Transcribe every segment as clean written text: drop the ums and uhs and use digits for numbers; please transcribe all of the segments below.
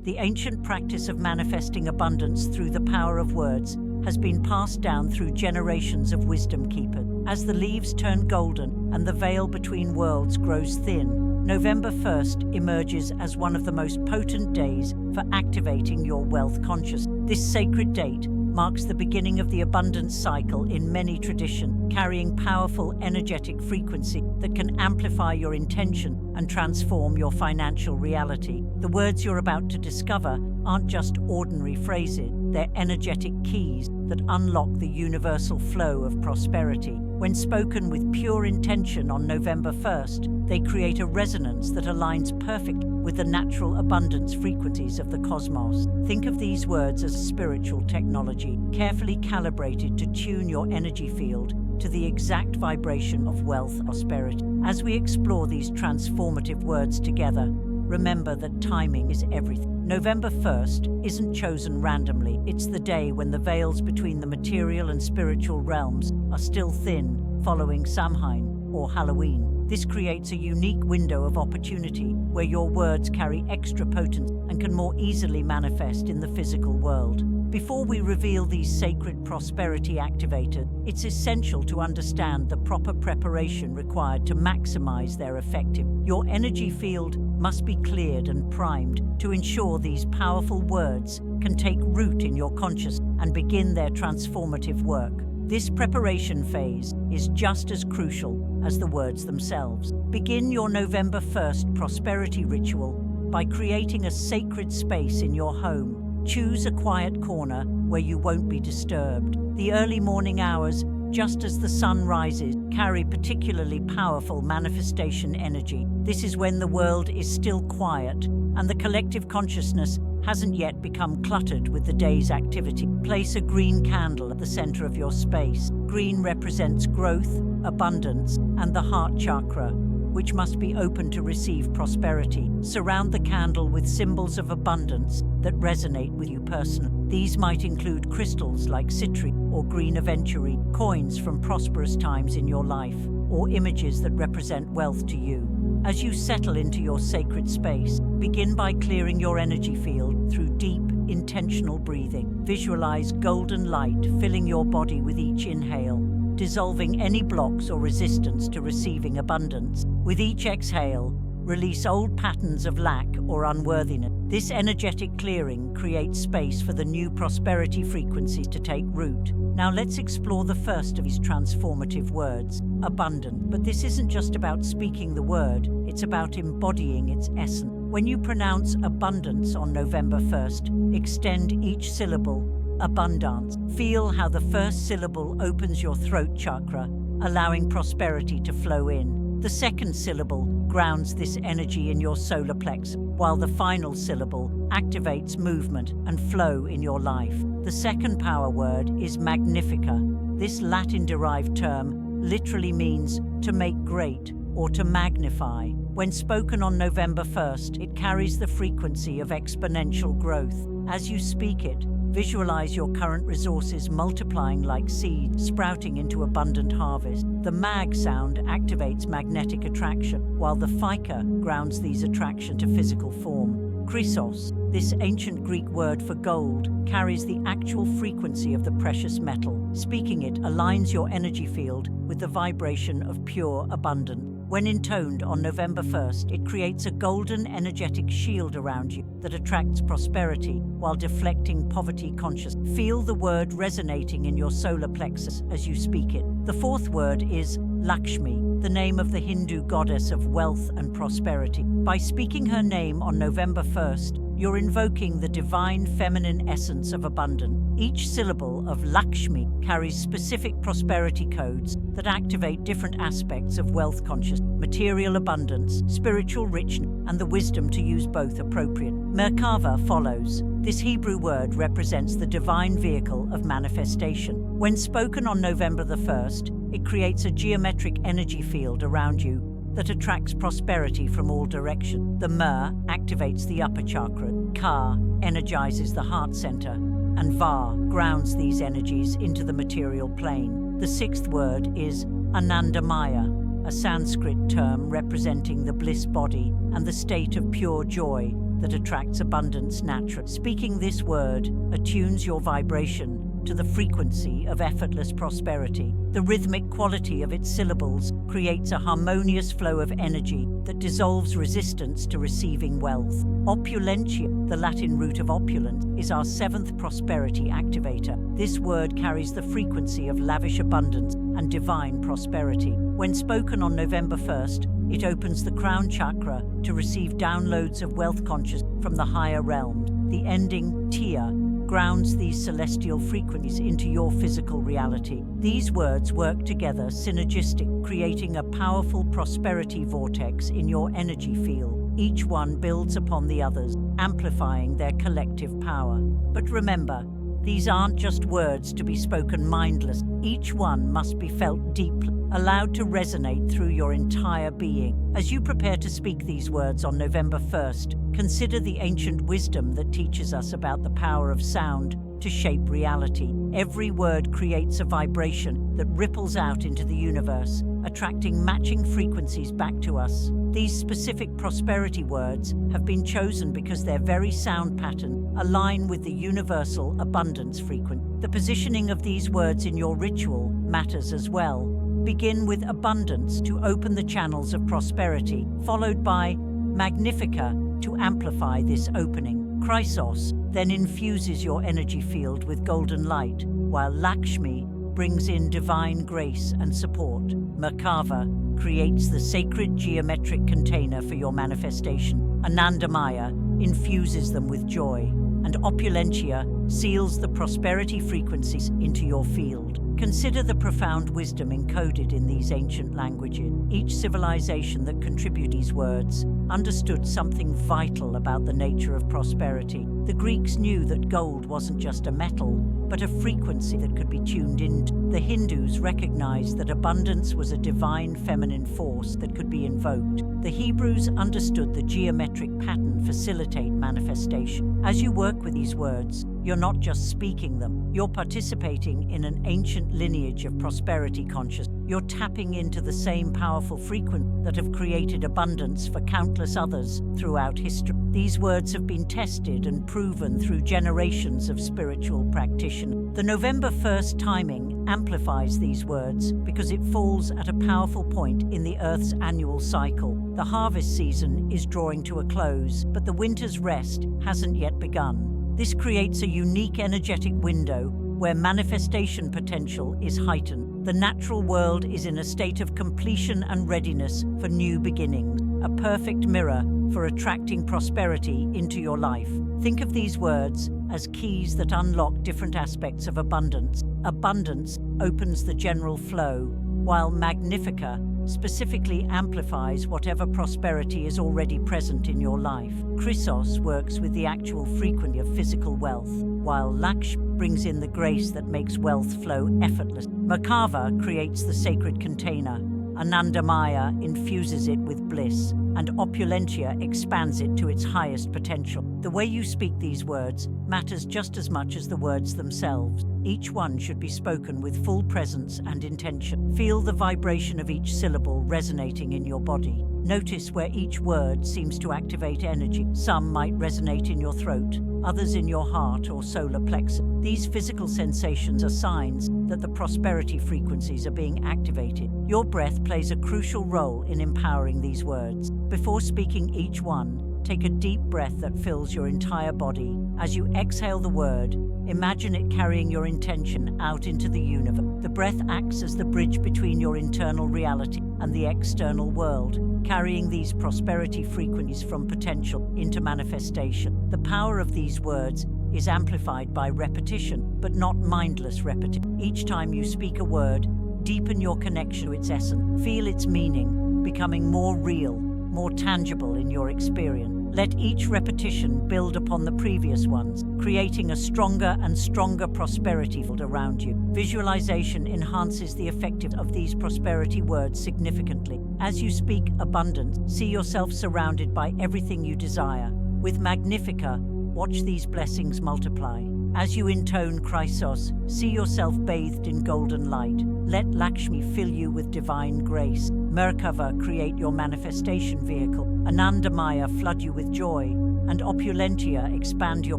The ancient practice of manifesting abundance through the power of words has been passed down through generations of wisdom keepers. As the leaves turn golden and the veil between worlds grows thin, November 1st emerges as one of the most potent days for activating your wealth consciousness. This sacred date marks the beginning of the abundance cycle in many traditions, carrying powerful energetic frequency that can amplify your intention and transform your financial reality. The words you're about to discover aren't just ordinary phrases, they're energetic keys that unlock the universal flow of prosperity. When spoken with pure intention on November 1st, they create a resonance that aligns perfectly with the natural abundance frequencies of the cosmos. Think of these words as spiritual technology, carefully calibrated to tune your energy field to the exact vibration of wealth and prosperity. As we explore these transformative words together, remember that timing is everything. November 1st isn't chosen randomly. It's the day when the veils between the material and spiritual realms are still thin, following Samhain or Halloween. This creates a unique window of opportunity where your words carry extra potency and can more easily manifest in the physical world. Before we reveal these sacred prosperity activators, it's essential to understand the proper preparation required to maximize their effectiveness. Your energy field must be cleared and primed to ensure these powerful words can take root in your consciousness and begin their transformative work. This preparation phase is just as crucial as the words themselves. Begin your November 1st prosperity ritual by creating a sacred space in your home. Choose a quiet corner where you won't be disturbed. The early morning hours, just as the sun rises, carry particularly powerful manifestation energy. This is when the world is still quiet and the collective consciousness hasn't yet become cluttered with the day's activity. Place a green candle at the center of your space. Green represents growth, abundance, and the heart chakra, which must be open to receive prosperity. Surround the candle with symbols of abundance that resonate with you personally. These might include crystals like citrine or green aventurine, coins from prosperous times in your life, or images that represent wealth to you. As you settle into your sacred space, begin by clearing your energy field through deep, intentional breathing. Visualize golden light filling your body with each inhale, dissolving any blocks or resistance to receiving abundance. With each exhale, release old patterns of lack or unworthiness. This energetic clearing creates space for the new prosperity frequencies to take root. Now let's explore the first of these transformative words, abundant. But this isn't just about speaking the word, it's about embodying its essence. When you pronounce abundance on November 1st, extend each syllable, abundance. Feel how the first syllable opens your throat chakra, allowing prosperity to flow in. The second syllable grounds this energy in your solar plexus, while the final syllable activates movement and flow in your life. The second power word is magnifica. This Latin-derived term literally means to make great or to magnify. When spoken on November 1st, it carries the frequency of exponential growth. As you speak it, visualize your current resources multiplying like seeds, sprouting into abundant harvest. The mag sound activates magnetic attraction, while the fica grounds these attraction to physical form. Chrysos, this ancient Greek word for gold, carries the actual frequency of the precious metal. Speaking it aligns your energy field with the vibration of pure abundance. When intoned on November 1st, it creates a golden energetic shield around you that attracts prosperity while deflecting poverty consciousness. Feel the word resonating in your solar plexus as you speak it. The fourth word is Lakshmi, the name of the Hindu goddess of wealth and prosperity. By speaking her name on November 1st, you're invoking the divine feminine essence of abundance. Each syllable of Lakshmi carries specific prosperity codes that activate different aspects of wealth consciousness, material abundance, spiritual richness, and the wisdom to use both appropriately. Merkava follows. This Hebrew word represents the divine vehicle of manifestation. When spoken on November the 1st, it creates a geometric energy field around you that attracts prosperity from all directions. The Mer activates the upper chakra, Ka energizes the heart center, and Va grounds these energies into the material plane. The sixth word is Anandamaya, a Sanskrit term representing the bliss body and the state of pure joy that attracts abundance naturally. Speaking this word attunes your vibration to the frequency of effortless prosperity. The rhythmic quality of its syllables creates a harmonious flow of energy that dissolves resistance to receiving wealth. Opulentia, the Latin root of opulent, is our seventh prosperity activator. This word carries the frequency of lavish abundance and divine prosperity. When spoken on November 1st, it opens the crown chakra to receive downloads of wealth consciousness from the higher realms. The ending tia grounds these celestial frequencies into your physical reality. These words work together synergistic, creating a powerful prosperity vortex in your energy field. Each one builds upon the others, amplifying their collective power. But remember, these aren't just words to be spoken mindlessly. Each one must be felt deeply, allowed to resonate through your entire being. As you prepare to speak these words on November 1st, consider the ancient wisdom that teaches us about the power of sound to shape reality. Every word creates a vibration that ripples out into the universe, attracting matching frequencies back to us. These specific prosperity words have been chosen because their very sound pattern align with the universal abundance frequency. The positioning of these words in your ritual matters as well. Begin with abundance to open the channels of prosperity, followed by Magnifica to amplify this opening. Chrysos then infuses your energy field with golden light, while Lakshmi brings in divine grace and support. Merkava creates the sacred geometric container for your manifestation. Anandamaya infuses them with joy, and Opulentia seals the prosperity frequencies into your field. Consider the profound wisdom encoded in these ancient languages. Each civilization that contributed these words understood something vital about the nature of prosperity. The Greeks knew that gold wasn't just a metal, but a frequency that could be tuned into. The Hindus recognized that abundance was a divine feminine force that could be invoked. The Hebrews understood the geometric pattern facilitate manifestation. As you work with these words, you're not just speaking them, you're participating in an ancient lineage of prosperity consciousness. You're tapping into the same powerful frequencies that have created abundance for countless others throughout history. These words have been tested and proven through generations of spiritual practitioners. The November 1st timing amplifies these words because it falls at a powerful point in the Earth's annual cycle. The harvest season is drawing to a close, but the winter's rest hasn't yet begun. This creates a unique energetic window where manifestation potential is heightened. The natural world is in a state of completion and readiness for new beginnings, a perfect mirror for attracting prosperity into your life. Think of these words as keys that unlock different aspects of abundance. Abundance opens the general flow, while Magnifica specifically amplifies whatever prosperity is already present in your life. Chrysos works with the actual frequency of physical wealth, while Lakshmi brings in the grace that makes wealth flow effortlessly. Merkava creates the sacred container, Anandamaya infuses it with bliss, and Opulentia expands it to its highest potential. The way you speak these words matters just as much as the words themselves. Each one should be spoken with full presence and intention. Feel the vibration of each syllable resonating in your body. Notice where each word seems to activate energy. Some might resonate in your throat, others in your heart or solar plexus. These physical sensations are signs that the prosperity frequencies are being activated. Your breath plays a crucial role in empowering these words. Before speaking each one, take a deep breath that fills your entire body. As you exhale the word, imagine it carrying your intention out into the universe. The breath acts as the bridge between your internal reality and the external world, carrying these prosperity frequencies from potential into manifestation. The power of these words is amplified by repetition, but not mindless repetition. Each time you speak a word, deepen your connection to its essence. Feel its meaning, becoming more real, more tangible in your experience. Let each repetition build upon the previous ones, creating a stronger and stronger prosperity field around you. Visualization enhances the effectiveness of these prosperity words significantly. As you speak abundance, see yourself surrounded by everything you desire. With Magnifica, watch these blessings multiply. As you intone Chrysos, see yourself bathed in golden light. Let Lakshmi fill you with divine grace. Merkava create your manifestation vehicle. Anandamaya flood you with joy. and opulentia expand your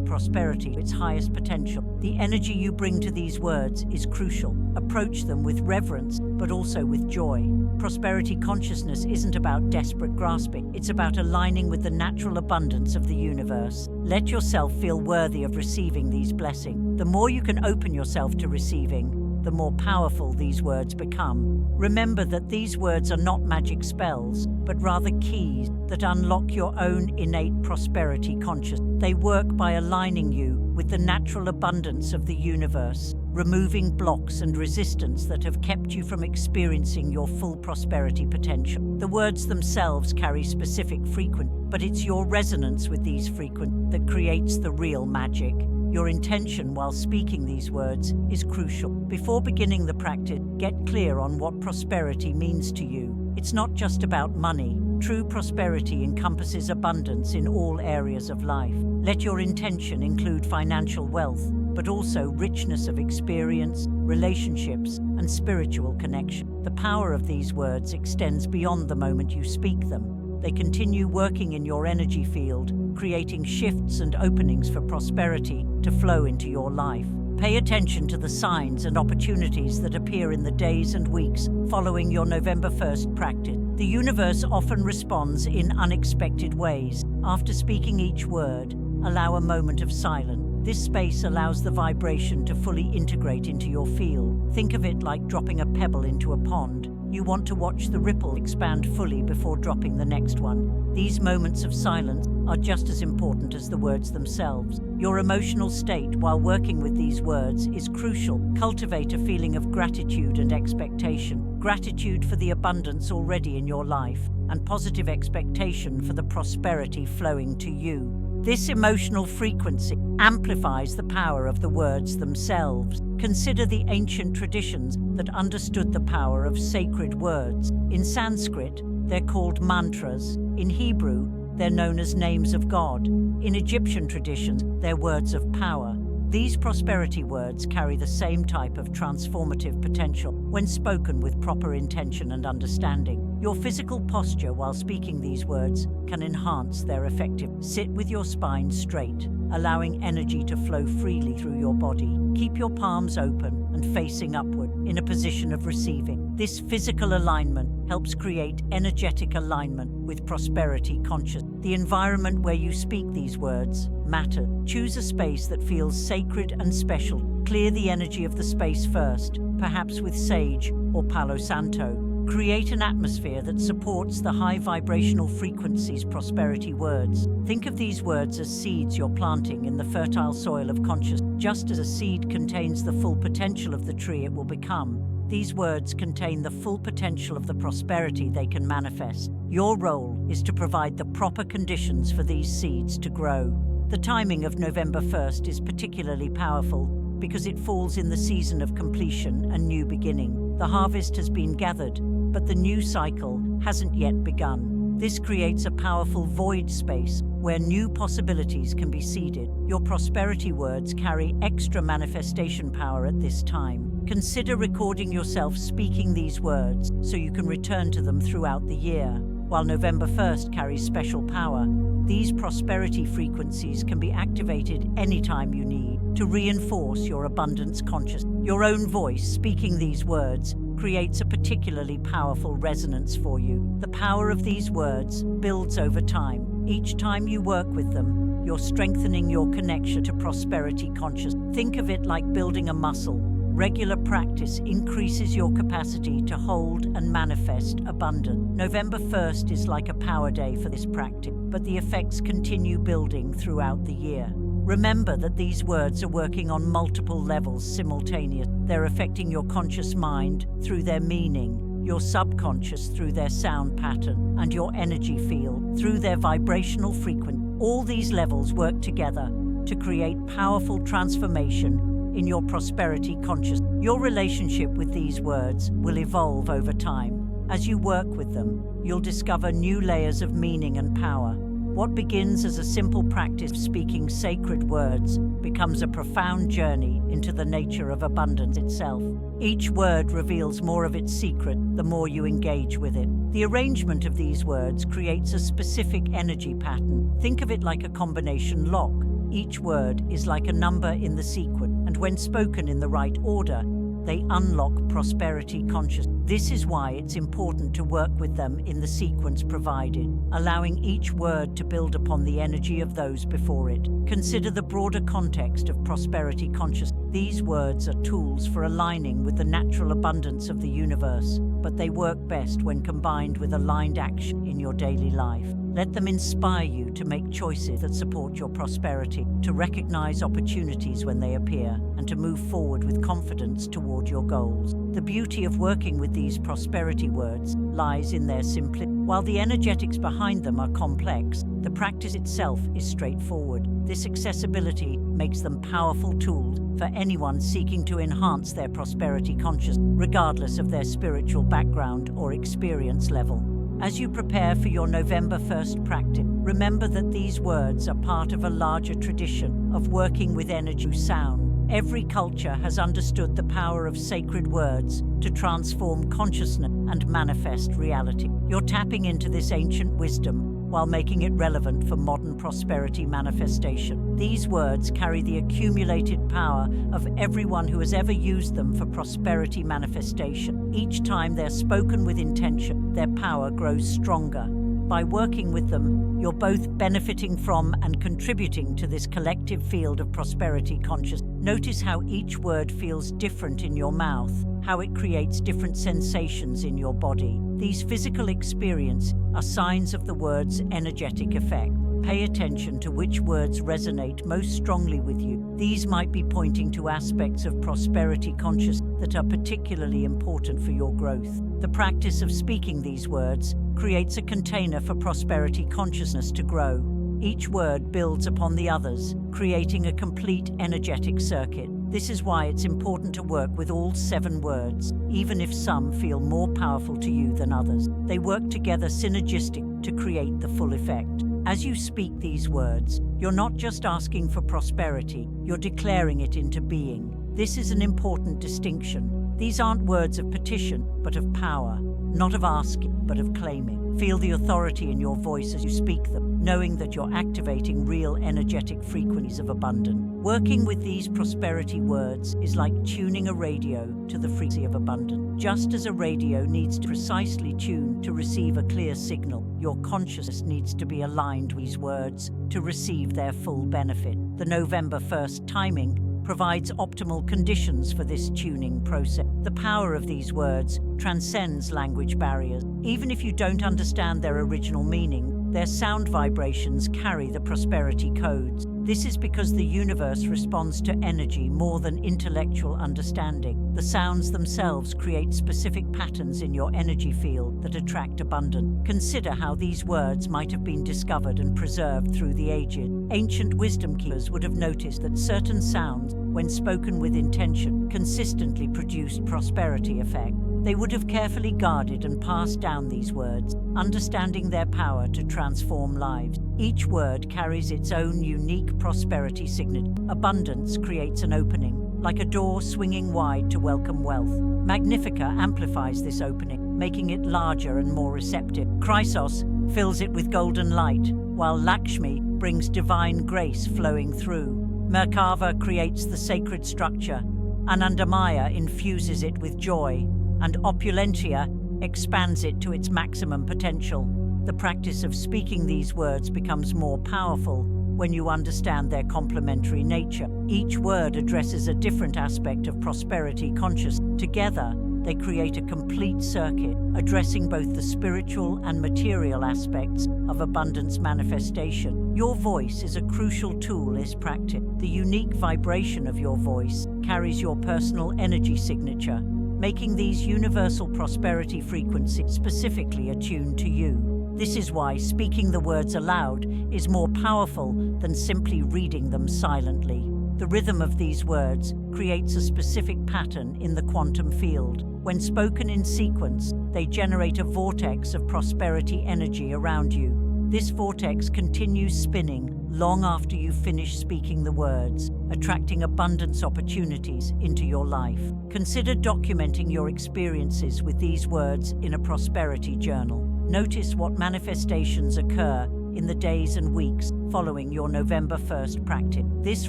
prosperity to its highest potential. The energy you bring to these words is crucial. Approach them with reverence, but also with joy. Prosperity consciousness isn't about desperate grasping. It's about aligning with the natural abundance of the universe. Let yourself feel worthy of receiving these blessings. The more you can open yourself to receiving, the more powerful these words become. Remember that these words are not magic spells, but rather keys that unlock your own innate prosperity consciousness. They work by aligning you with the natural abundance of the universe, removing blocks and resistance that have kept you from experiencing your full prosperity potential. The words themselves carry specific frequency, but it's your resonance with these frequencies that creates the real magic. Your intention while speaking these words is crucial. Before beginning the practice, get clear on what prosperity means to you. It's not just about money. True prosperity encompasses abundance in all areas of life. Let your intention include financial wealth, but also richness of experience, relationships, and spiritual connection. The power of these words extends beyond the moment you speak them. They continue working in your energy field, creating shifts and openings for prosperity to flow into your life. Pay attention to the signs and opportunities that appear in the days and weeks following your November 1st practice. The universe often responds in unexpected ways. After speaking each word, allow a moment of silence. This space allows the vibration to fully integrate into your field. Think of it like dropping a pebble into a pond. You want to watch the ripple expand fully before dropping the next one. These moments of silence are just as important as the words themselves. Your emotional state while working with these words is crucial. Cultivate a feeling of gratitude and expectation. Gratitude for the abundance already in your life, and positive expectation for the prosperity flowing to you. This emotional frequency amplifies the power of the words themselves. Consider the ancient traditions that understood the power of sacred words. In Sanskrit, they're called mantras. In Hebrew, they're known as names of God. In Egyptian traditions, they're words of power. These prosperity words carry the same type of transformative potential when spoken with proper intention and understanding. Your physical posture while speaking these words can enhance their effectiveness. Sit with your spine straight, allowing energy to flow freely through your body. Keep your palms open and facing upward in a position of receiving. This physical alignment helps create energetic alignment with prosperity consciousness. The environment where you speak these words matters. Choose a space that feels sacred and special. Clear the energy of the space first, perhaps with sage or Palo Santo. Create an atmosphere that supports the high vibrational frequencies prosperity words. Think of these words as seeds you're planting in the fertile soil of consciousness. Just as a seed contains the full potential of the tree it will become, these words contain the full potential of the prosperity they can manifest. Your role is to provide the proper conditions for these seeds to grow. The timing of November 1st is particularly powerful because it falls in the season of completion and new beginning. The harvest has been gathered, but the new cycle hasn't yet begun. This creates a powerful void space where new possibilities can be seeded. Your prosperity words carry extra manifestation power at this time. Consider recording yourself speaking these words so you can return to them throughout the year. While November 1st carries special power, these prosperity frequencies can be activated anytime you need to reinforce your abundance consciousness. Your own voice speaking these words creates a particularly powerful resonance for you. The power of these words builds over time. Each time you work with them, you're strengthening your connection to prosperity consciousness. Think of it like building a muscle. Regular practice increases your capacity to hold and manifest abundance. November 1st is like a power day for this practice, but the effects continue building throughout the year. Remember that these words are working on multiple levels simultaneously. They're affecting your conscious mind through their meaning, your subconscious through their sound pattern, and your energy field through their vibrational frequency. All these levels work together to create powerful transformation in your prosperity consciousness. Your relationship with these words will evolve over time. As you work with them, you'll discover new layers of meaning and power. What begins as a simple practice of speaking sacred words becomes a profound journey into the nature of abundance itself. Each word reveals more of its secret the more you engage with it. The arrangement of these words creates a specific energy pattern. Think of it like a combination lock. Each word is like a number in the sequence, and when spoken in the right order, they unlock prosperity consciousness. This is why it's important to work with them in the sequence provided, allowing each word to build upon the energy of those before it. Consider the broader context of prosperity consciousness. These words are tools for aligning with the natural abundance of the universe, but they work best when combined with aligned action in your daily life. Let them inspire you to make choices that support your prosperity, to recognize opportunities when they appear, and to move forward with confidence toward your goals. The beauty of working with these prosperity words lies in their simplicity. While the energetics behind them are complex, the practice itself is straightforward. This accessibility makes them powerful tools for anyone seeking to enhance their prosperity consciousness, regardless of their spiritual background or experience level. As you prepare for your November 1st practice, remember that these words are part of a larger tradition of working with energy sound. Every culture has understood the power of sacred words to transform consciousness and manifest reality. You're tapping into this ancient wisdom while making it relevant for modern prosperity manifestation. These words carry the accumulated power of everyone who has ever used them for prosperity manifestation. Each time they're spoken with intention, their power grows stronger. By working with them, you're both benefiting from and contributing to this collective field of prosperity consciousness. Notice how each word feels different in your mouth, how it creates different sensations in your body. These physical experiences are signs of the word's energetic effect. Pay attention to which words resonate most strongly with you. These might be pointing to aspects of prosperity consciousness that are particularly important for your growth. The practice of speaking these words creates a container for prosperity consciousness to grow. Each word builds upon the others, creating a complete energetic circuit. This is why it's important to work with all 7 words, even if some feel more powerful to you than others. They work together synergistic to create the full effect. As you speak these words, you're not just asking for prosperity, you're declaring it into being. This is an important distinction. These aren't words of petition, but of power, not of asking, but of claiming. Feel the authority in your voice as you speak them, knowing that you're activating real energetic frequencies of abundance. Working with these prosperity words is like tuning a radio to the frequency of abundance. Just as a radio needs to precisely tune to receive a clear signal, your consciousness needs to be aligned with these words to receive their full benefit. The November 1st timing provides optimal conditions for this tuning process. The power of these words transcends language barriers. Even if you don't understand their original meaning, their sound vibrations carry the prosperity codes. This is because the universe responds to energy more than intellectual understanding. The sounds themselves create specific patterns in your energy field that attract abundance. Consider how these words might have been discovered and preserved through the ages. Ancient wisdom keepers would have noticed that certain sounds, when spoken with intention, consistently produced prosperity effect. They would have carefully guarded and passed down these words, understanding their power to transform lives. Each word carries its own unique prosperity signature. Abundance creates an opening, like a door swinging wide to welcome wealth. Magnifica amplifies this opening, making it larger and more receptive. Chrysos fills it with golden light, while Lakshmi brings divine grace flowing through. Merkava creates the sacred structure, Anandamaya infuses it with joy, and Opulentia expands it to its maximum potential. The practice of speaking these words becomes more powerful when you understand their complementary nature. Each word addresses a different aspect of prosperity consciousness. Together, they create a complete circuit, addressing both the spiritual and material aspects of abundance manifestation. Your voice is a crucial tool in this practice. The unique vibration of your voice carries your personal energy signature, making these universal prosperity frequencies specifically attuned to you. This is why speaking the words aloud is more powerful than simply reading them silently. The rhythm of these words creates a specific pattern in the quantum field. When spoken in sequence, they generate a vortex of prosperity energy around you. This vortex continues spinning long after you finish speaking the words, attracting abundance opportunities into your life. Consider documenting your experiences with these words in a prosperity journal. Notice what manifestations occur in the days and weeks following your November 1st practice. This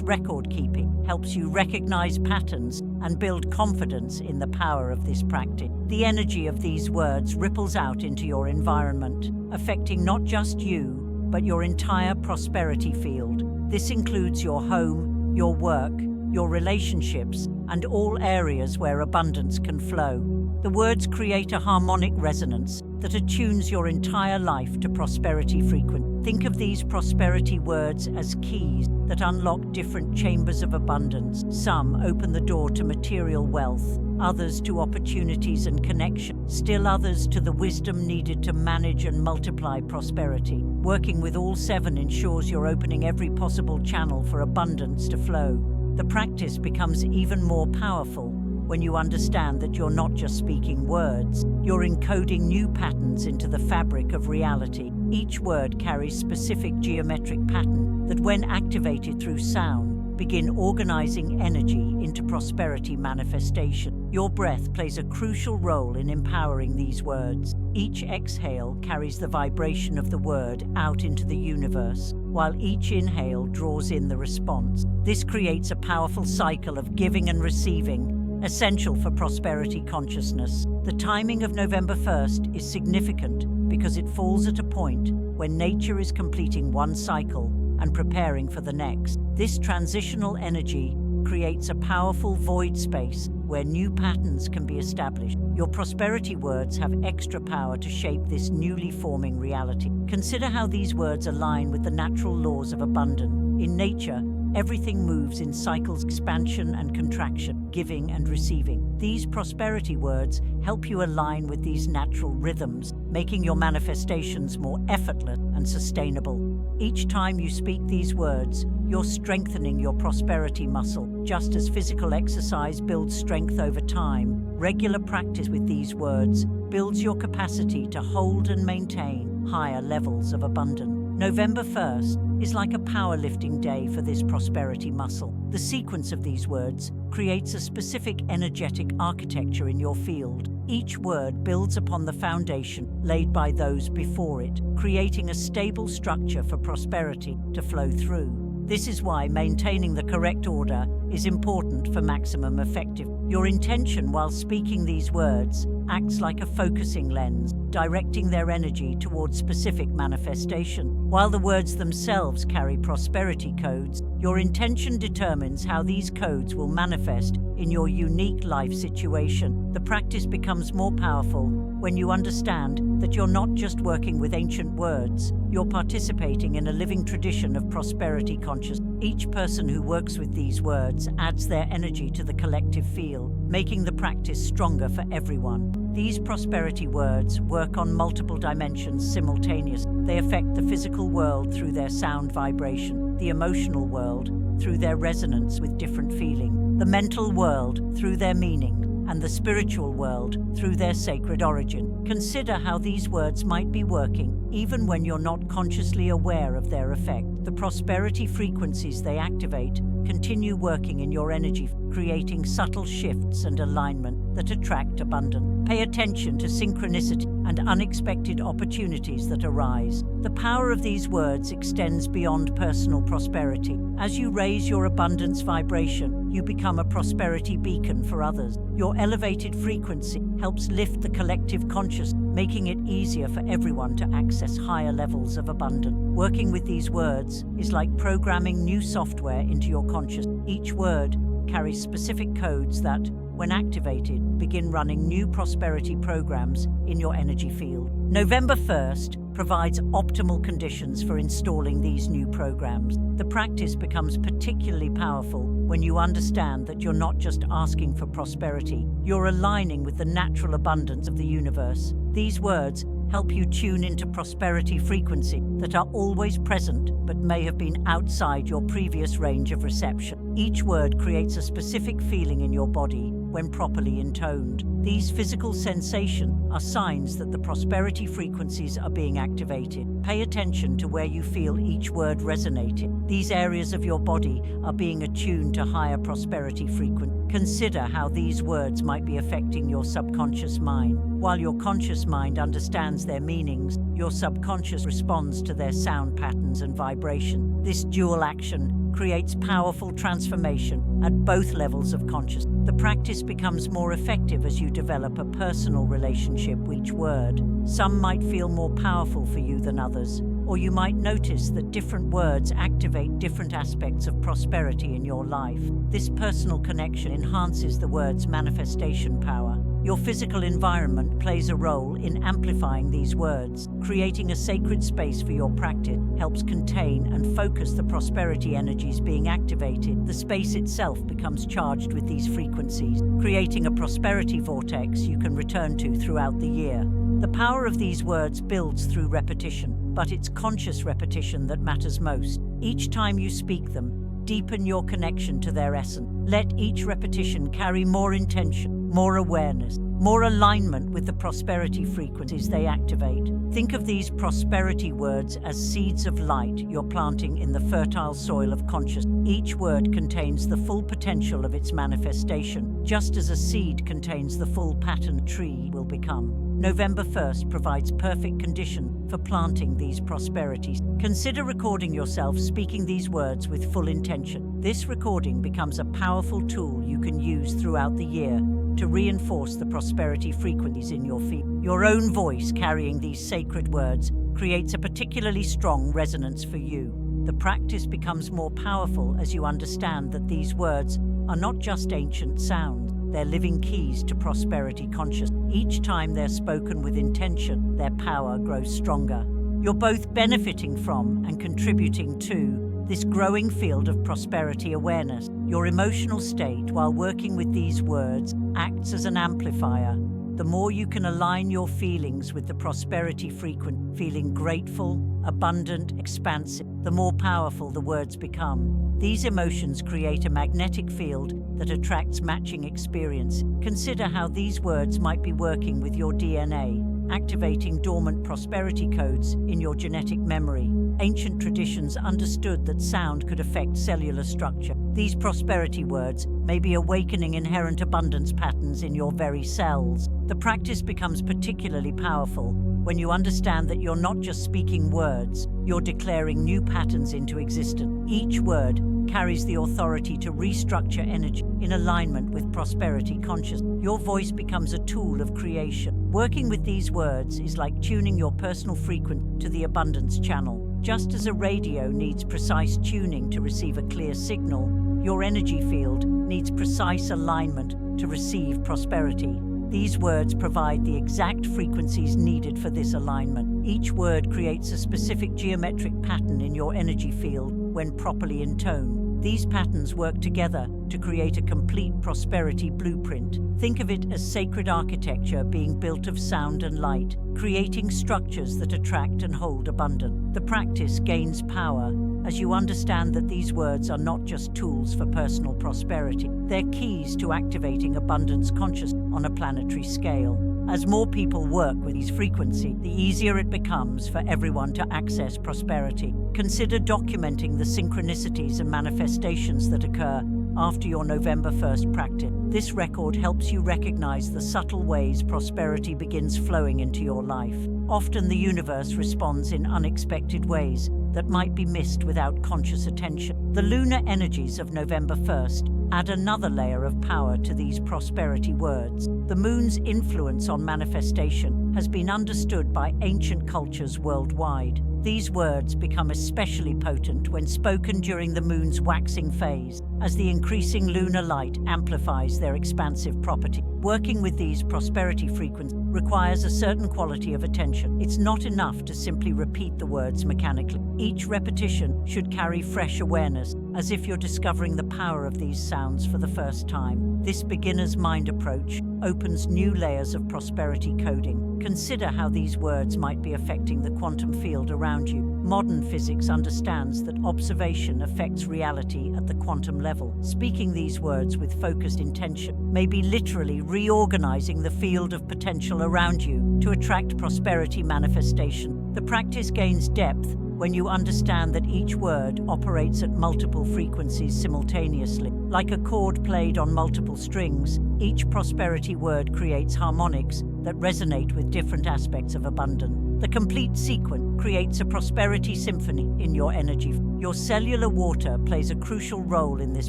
record keeping helps you recognize patterns and build confidence in the power of this practice. The energy of these words ripples out into your environment, affecting not just you, but your entire prosperity field. This includes your home, your work, your relationships, and all areas where abundance can flow. The words create a harmonic resonance that attunes your entire life to prosperity frequency. Think of these prosperity words as keys that unlock different chambers of abundance. Some open the door to material wealth, others to opportunities and connection, still others to the wisdom needed to manage and multiply prosperity. Working with all 7 ensures you're opening every possible channel for abundance to flow. The practice becomes even more powerful when you understand that you're not just speaking words, you're encoding new patterns into the fabric of reality. Each word carries specific geometric pattern that, when activated through sound, begin organizing energy into prosperity manifestation. Your breath plays a crucial role in empowering these words. Each exhale carries the vibration of the word out into the universe, while each inhale draws in the response. This creates a powerful cycle of giving and receiving, essential for prosperity consciousness. The timing of November 1st is significant because it falls at a point when nature is completing one cycle and preparing for the next. This transitional energy creates a powerful void space where new patterns can be established. Your prosperity words have extra power to shape this newly forming reality. Consider how these words align with the natural laws of abundance. In nature, everything moves in cycles: expansion and contraction, giving and receiving. These prosperity words help you align with these natural rhythms, making your manifestations more effortless and sustainable. Each time you speak these words, you're strengthening your prosperity muscle. Just as physical exercise builds strength over time, regular practice with these words builds your capacity to hold and maintain higher levels of abundance. November 1st is like a powerlifting day for this prosperity muscle. The sequence of these words creates a specific energetic architecture in your field. Each word builds upon the foundation laid by those before it, creating a stable structure for prosperity to flow through. This is why maintaining the correct order is important for maximum effectiveness. Your intention while speaking these words acts like a focusing lens, directing their energy towards specific manifestation. While the words themselves carry prosperity codes, your intention determines how these codes will manifest in your unique life situation. The practice becomes more powerful when you understand that you're not just working with ancient words, you're participating in a living tradition of prosperity consciousness. Each person who works with these words adds their energy to the collective field, making the practice stronger for everyone. These prosperity words work on multiple dimensions simultaneously. They affect the physical world through their sound vibration, the emotional world through their resonance with different feeling, the mental world through their meaning, and the spiritual world through their sacred origin. Consider how these words might be working even when you're not consciously aware of their effect. The prosperity frequencies they activate continue working in your energy, creating subtle shifts and alignment that attract abundance. Pay attention to synchronicity and unexpected opportunities that arise. The power of these words extends beyond personal prosperity. As you raise your abundance vibration, you become a prosperity beacon for others. Your elevated frequency helps lift the collective consciousness, making it easier for everyone to access higher levels of abundance. Working with these words is like programming new software into your consciousness. Each word carries specific codes that, when activated, begin running new prosperity programs in your energy field. November 1st provides optimal conditions for installing these new programs. The practice becomes particularly powerful when you understand that you're not just asking for prosperity, you're aligning with the natural abundance of the universe. These words help you tune into prosperity frequency that are always present but may have been outside your previous range of reception. Each word creates a specific feeling in your body, when properly intoned. These physical sensations are signs that the prosperity frequencies are being activated. Pay attention to where you feel each word resonating. These areas of your body are being attuned to higher prosperity frequencies. Consider how these words might be affecting your subconscious mind. While your conscious mind understands their meanings, your subconscious responds to their sound patterns and vibration. This dual action creates powerful transformation at both levels of consciousness. The practice becomes more effective as you develop a personal relationship with each word. Some might feel more powerful for you than others, or you might notice that different words activate different aspects of prosperity in your life. This personal connection enhances the word's manifestation power. Your physical environment plays a role in amplifying these words. Creating a sacred space for your practice helps contain and focus the prosperity energies being activated. The space itself becomes charged with these frequencies, creating a prosperity vortex you can return to throughout the year. The power of these words builds through repetition, but it's conscious repetition that matters most. Each time you speak them, deepen your connection to their essence. Let each repetition carry more intention, more awareness, more alignment with the prosperity frequencies they activate. Think of these prosperity words as seeds of light you're planting in the fertile soil of consciousness. Each word contains the full potential of its manifestation, just as a seed contains the full pattern a tree will become. November 1st provides perfect condition for planting these prosperities. Consider recording yourself speaking these words with full intention. This recording becomes a powerful tool you can use throughout the year to reinforce the prosperity frequencies in your field. Your own voice carrying these sacred words creates a particularly strong resonance for you. The practice becomes more powerful as you understand that these words are not just ancient sounds. They're living keys to prosperity consciousness. Each time they're spoken with intention, their power grows stronger. You're both benefiting from and contributing to this growing field of prosperity awareness. Your emotional state while working with these words acts as an amplifier. The more you can align your feelings with the prosperity frequency, feeling grateful, abundant, expansive, the more powerful the words become. These emotions create a magnetic field that attracts matching experience. Consider how these words might be working with your DNA, activating dormant prosperity codes in your genetic memory. Ancient traditions understood that sound could affect cellular structure. These prosperity words may be awakening inherent abundance patterns in your very cells. The practice becomes particularly powerful when you understand that you're not just speaking words, you're declaring new patterns into existence. Each word carries the authority to restructure energy in alignment with prosperity consciousness. Your voice becomes a tool of creation. Working with these words is like tuning your personal frequency to the abundance channel. Just as a radio needs precise tuning to receive a clear signal, your energy field needs precise alignment to receive prosperity. These words provide the exact frequencies needed for this alignment. Each word creates a specific geometric pattern in your energy field when properly intoned. These patterns work together to create a complete prosperity blueprint. Think of it as sacred architecture being built of sound and light, creating structures that attract and hold abundance. The practice gains power as you understand that these words are not just tools for personal prosperity. They're keys to activating abundance consciousness on a planetary scale. As more people work with these frequencies, the easier it becomes for everyone to access prosperity. Consider documenting the synchronicities and manifestations that occur after your November 1st practice. This record helps you recognize the subtle ways prosperity begins flowing into your life. Often the universe responds in unexpected ways that might be missed without conscious attention. The lunar energies of November 1st add another layer of power to these prosperity words. The moon's influence on manifestation has been understood by ancient cultures worldwide. These words become especially potent when spoken during the moon's waxing phase, as the increasing lunar light amplifies their expansive property. Working with these prosperity frequencies requires a certain quality of attention. It's not enough to simply repeat the words mechanically. Each repetition should carry fresh awareness, as if you're discovering the power of these sounds for the first time. This beginner's mind approach opens new layers of prosperity coding. Consider how these words might be affecting the quantum field around you. Modern physics understands that observation affects reality at the quantum level. Speaking these words with focused intention may be literally reorganizing the field of potential around you to attract prosperity manifestation. The practice gains depth when you understand that each word operates at multiple frequencies simultaneously. Like a chord played on multiple strings, each prosperity word creates harmonics that resonate with different aspects of abundance. The complete sequence creates a prosperity symphony in your energy. Your cellular water plays a crucial role in this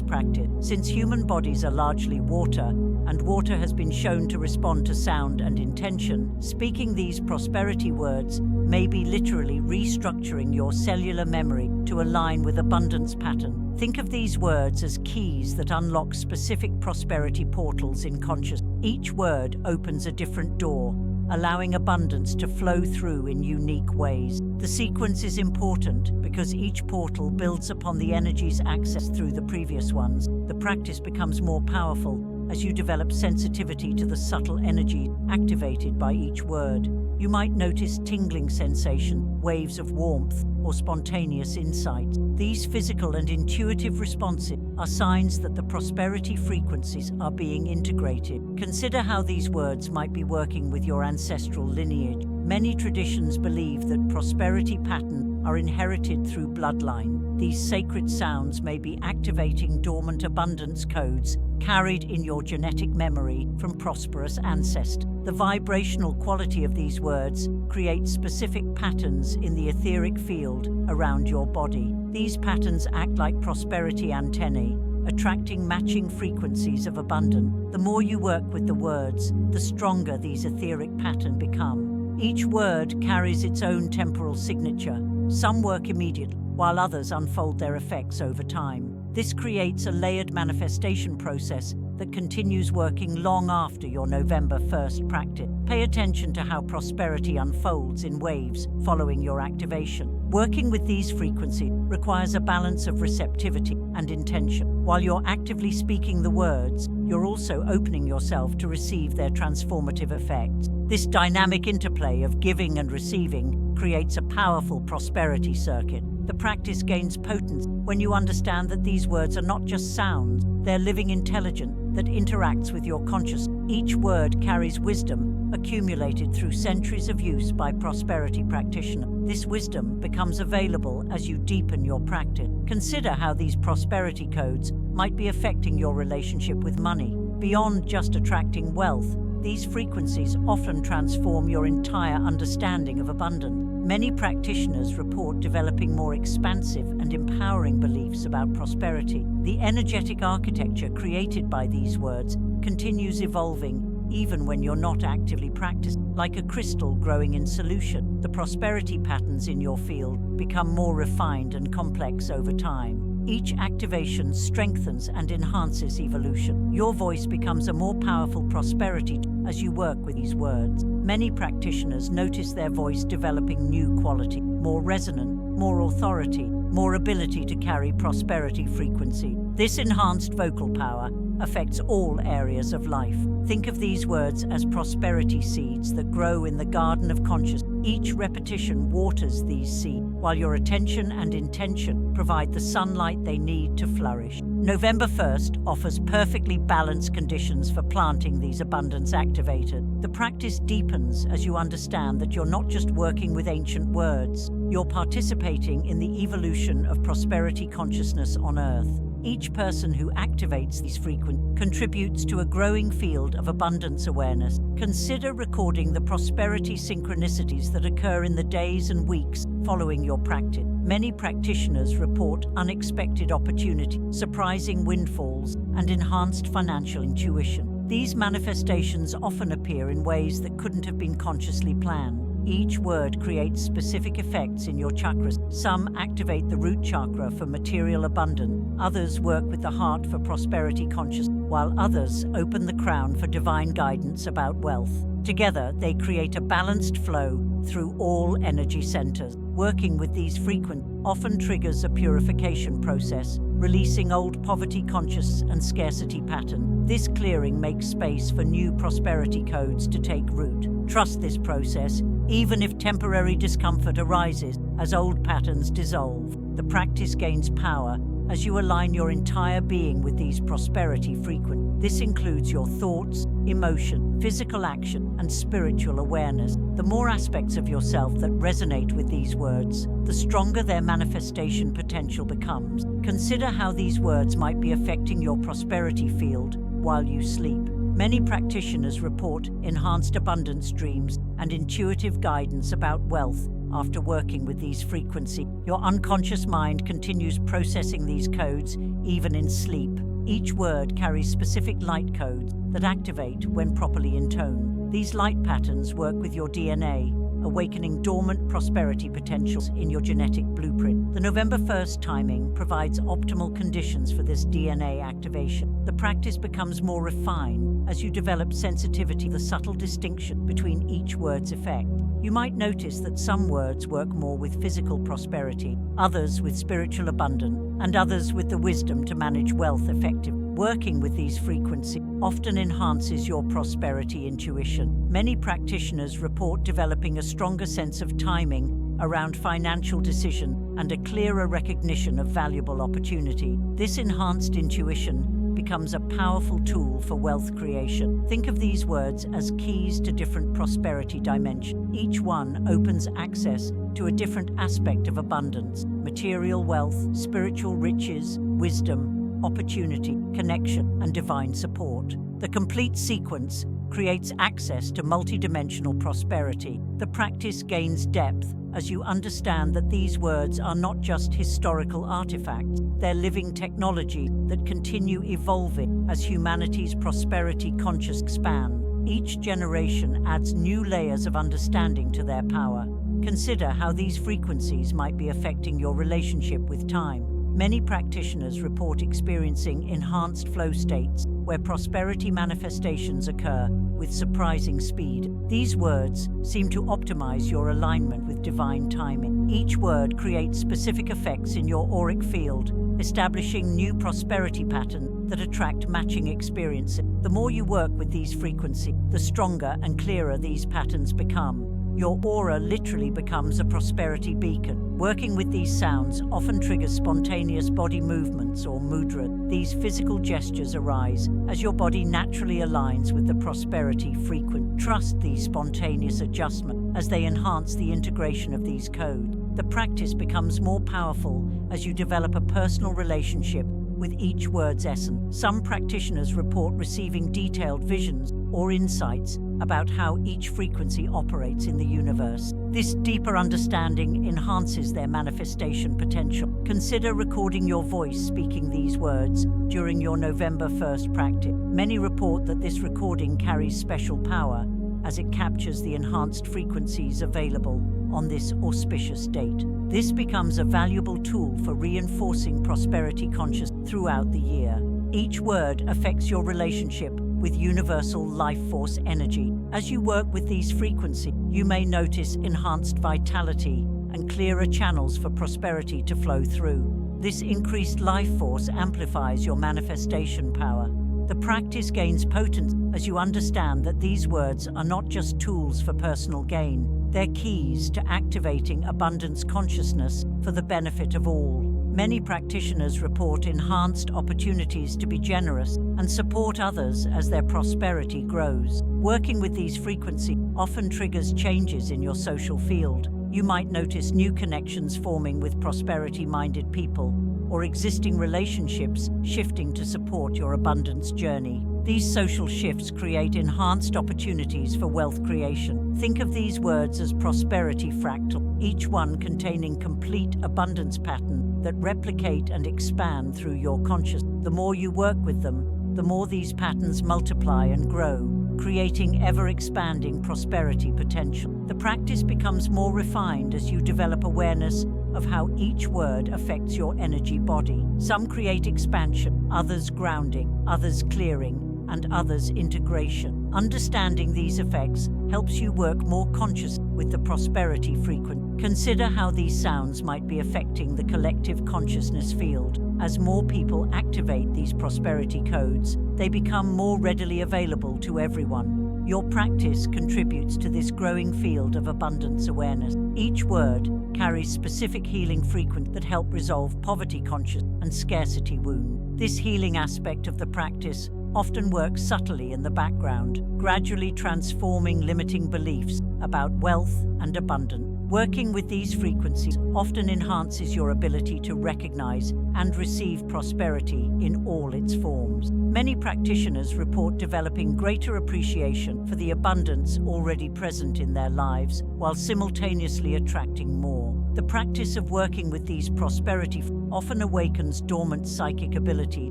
practice. Since human bodies are largely water, and water has been shown to respond to sound and intention, speaking these prosperity words may be literally restructuring your cellular memory to align with abundance pattern. Think of these words as keys that unlock specific prosperity portals in consciousness. Each word opens a different door, allowing abundance to flow through in unique ways. The sequence is important because each portal builds upon the energies accessed through the previous ones. The practice becomes more powerful as you develop sensitivity to the subtle energy activated by each word. You might notice tingling sensation, waves of warmth, or spontaneous insight. These physical and intuitive responses are signs that the prosperity frequencies are being integrated. Consider how these words might be working with your ancestral lineage. Many traditions believe that prosperity patterns are inherited through bloodline. These sacred sounds may be activating dormant abundance codes carried in your genetic memory from prosperous ancestors. The vibrational quality of these words creates specific patterns in the etheric field around your body. These patterns act like prosperity antennae, attracting matching frequencies of abundance. The more you work with the words, the stronger these etheric patterns become. Each word carries its own temporal signature. Some work immediately, while others unfold their effects over time. This creates a layered manifestation process that continues working long after your November 1st practice. Pay attention to how prosperity unfolds in waves following your activation. Working with these frequencies requires a balance of receptivity and intention. While you're actively speaking the words, you're also opening yourself to receive their transformative effects. This dynamic interplay of giving and receiving creates a powerful prosperity circuit. The practice gains potency when you understand that these words are not just sounds, they're living intelligence that interacts with your consciousness. Each word carries wisdom accumulated through centuries of use by prosperity practitioners. This wisdom becomes available as you deepen your practice. Consider how these prosperity codes might be affecting your relationship with money. Beyond just attracting wealth, these frequencies often transform your entire understanding of abundance. Many practitioners report developing more expansive and empowering beliefs about prosperity. The energetic architecture created by these words continues evolving even when you're not actively practicing. Like a crystal growing in solution, the prosperity patterns in your field become more refined and complex over time. Each activation strengthens and enhances evolution. Your voice becomes a more powerful prosperity as you work with these words. Many practitioners notice their voice developing new quality, more resonant, more authority, more ability to carry prosperity frequency. This enhanced vocal power affects all areas of life. Think of these words as prosperity seeds that grow in the garden of consciousness. Each repetition waters these seeds, while your attention and intention provide the sunlight they need to flourish. November 1st offers perfectly balanced conditions for planting these abundance activators. The practice deepens as you understand that you're not just working with ancient words, you're participating in the evolution of prosperity consciousness on Earth. Each person who activates these frequencies contributes to a growing field of abundance awareness. Consider recording the prosperity synchronicities that occur in the days and weeks following your practice. Many practitioners report unexpected opportunities, surprising windfalls, and enhanced financial intuition. These manifestations often appear in ways that couldn't have been consciously planned. Each word creates specific effects in your chakras. Some activate the root chakra for material abundance, others work with the heart for prosperity consciousness, while others open the crown for divine guidance about wealth. Together, they create a balanced flow through all energy centers. Working with these frequencies often triggers a purification process, releasing old poverty conscious and scarcity pattern. This clearing makes space for new prosperity codes to take root. Trust this process, even if temporary discomfort arises as old patterns dissolve. The practice gains power as you align your entire being with these prosperity frequencies. This includes your thoughts, emotion, physical action, and spiritual awareness. The more aspects of yourself that resonate with these words, the stronger their manifestation potential becomes. Consider how these words might be affecting your prosperity field while you sleep. Many practitioners report enhanced abundance dreams and intuitive guidance about wealth after working with these frequencies. Your unconscious mind continues processing these codes even in sleep. Each word carries specific light codes that activate when properly intoned. These light patterns work with your DNA, awakening dormant prosperity potentials in your genetic blueprint. The November 1st timing provides optimal conditions for this DNA activation. The practice becomes more refined as you develop sensitivity to the subtle distinction between each word's effect. You might notice that some words work more with physical prosperity, others with spiritual abundance, and others with the wisdom to manage wealth effectively. Working with these frequencies often enhances your prosperity intuition. Many practitioners report developing a stronger sense of timing around financial decision and a clearer recognition of valuable opportunity. This enhanced intuition becomes a powerful tool for wealth creation. Think of these words as keys to different prosperity dimensions. Each one opens access to a different aspect of abundance: material wealth, spiritual riches, wisdom, opportunity, connection, and divine support. The complete sequence creates access to multidimensional prosperity. The practice gains depth as you understand that these words are not just historical artifacts, they're living technology that continue evolving as humanity's prosperity conscious expand. Each generation adds new layers of understanding to their power. Consider how these frequencies might be affecting your relationship with time. Many practitioners report experiencing enhanced flow states where prosperity manifestations occur with surprising speed. These words seem to optimize your alignment with divine timing. Each word creates specific effects in your auric field, establishing new prosperity patterns that attract matching experiences. The more you work with these frequencies, the stronger and clearer these patterns become. Your aura literally becomes a prosperity beacon. Working with these sounds often triggers spontaneous body movements or mudra. These physical gestures arise as your body naturally aligns with the prosperity frequency. Trust these spontaneous adjustments as they enhance the integration of these codes. The practice becomes more powerful as you develop a personal relationship with each word's essence. Some practitioners report receiving detailed visions or insights about how each frequency operates in the universe. This deeper understanding enhances their manifestation potential. Consider recording your voice speaking these words during your November 1st practice. Many report that this recording carries special power as it captures the enhanced frequencies available on this auspicious date. This becomes a valuable tool for reinforcing prosperity consciousness throughout the year. Each word affects your relationship with universal life force energy. As you work with these frequencies, you may notice enhanced vitality and clearer channels for prosperity to flow through. This increased life force amplifies your manifestation power. The practice gains potency as you understand that these words are not just tools for personal gain, they're keys to activating abundance consciousness for the benefit of all. Many practitioners report enhanced opportunities to be generous and support others as their prosperity grows. Working with these frequencies often triggers changes in your social field. You might notice new connections forming with prosperity-minded people, or existing relationships shifting to support your abundance journey. These social shifts create enhanced opportunities for wealth creation. Think of these words as prosperity fractal, each one containing complete abundance patterns that replicate and expand through your consciousness. The more you work with them, the more these patterns multiply and grow, creating ever-expanding prosperity potential. The practice becomes more refined as you develop awareness of how each word affects your energy body. Some create expansion, others grounding, others clearing, and others integration. Understanding these effects helps you work more consciously with the prosperity frequency. Consider how these sounds might be affecting the collective consciousness field. As more people activate these prosperity codes, they become more readily available to everyone. Your practice contributes to this growing field of abundance awareness. Each word carries specific healing frequencies that help resolve poverty consciousness and scarcity wound. This healing aspect of the practice often works subtly in the background, gradually transforming limiting beliefs about wealth and abundance. Working with these frequencies often enhances your ability to recognize and receive prosperity in all its forms. Many practitioners report developing greater appreciation for the abundance already present in their lives, while simultaneously attracting more. The practice of working with these prosperity often awakens dormant psychic ability